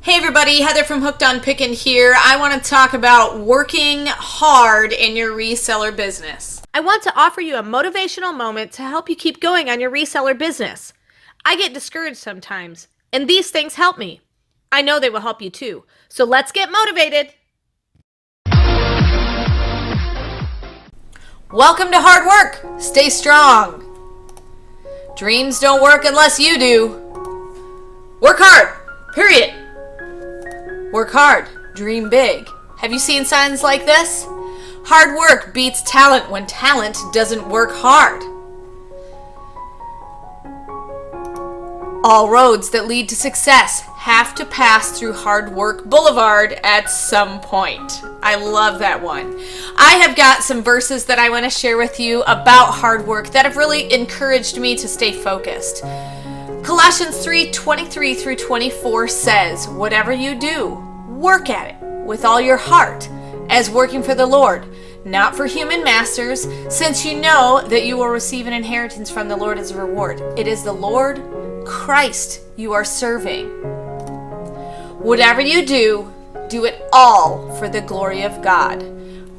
Hey everybody, Heather from Hooked on Pickin here. I want to talk about working hard in your reseller business. I want to offer you a motivational moment to help you keep going on your reseller business. I get discouraged sometimes, and these things help me. I know they will help you too. So let's get motivated. Welcome to hard work. Stay strong. Dreams don't work unless you do. Work hard, period. Work hard, dream big. Have you seen signs like this? Hard work beats talent when talent doesn't work hard. All roads that lead to success have to pass through Hard Work Boulevard at some point. I love that one. I have got some verses that I want to share with you about hard work that have really encouraged me to stay focused. Colossians 3:23 through 24 says, "Whatever you do, work at it with all your heart, as working for the Lord, not for human masters, since you know that you will receive an inheritance from the Lord as a reward. It is the Lord Christ you are serving. Whatever you do, do it all for the glory of God."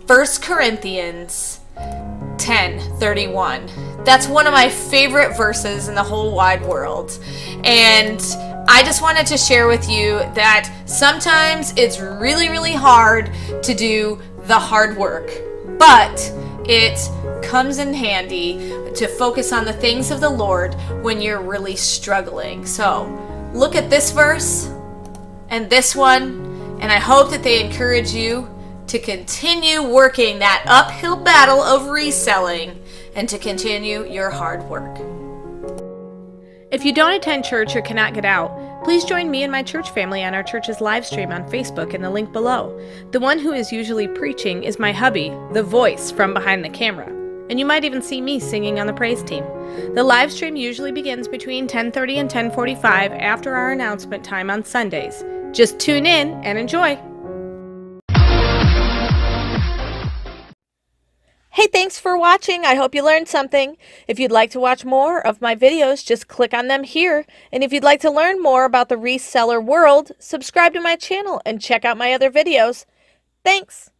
1 Corinthians 10:31. That's one of my favorite verses in the whole wide world. And I just wanted to share with you that sometimes it's really, really hard to do the hard work, but it comes in handy to focus on the things of the Lord when you're really struggling. So look at this verse and this one, and I hope that they encourage you to continue working that uphill battle of reselling and to continue your hard work. If you don't attend church or cannot get out, please join me and my church family on our church's live stream on Facebook in the link below. The one who is usually preaching is my hubby, the voice from behind the camera. And you might even see me singing on the praise team. The live stream usually begins between 10:30 and 10:45 after our announcement time on Sundays. Just tune in and enjoy. Hey, thanks for watching. I hope you learned something. If you'd like to watch more of my videos, just click on them here. And if you'd like to learn more about the reseller world, subscribe to my channel and check out my other videos. Thanks.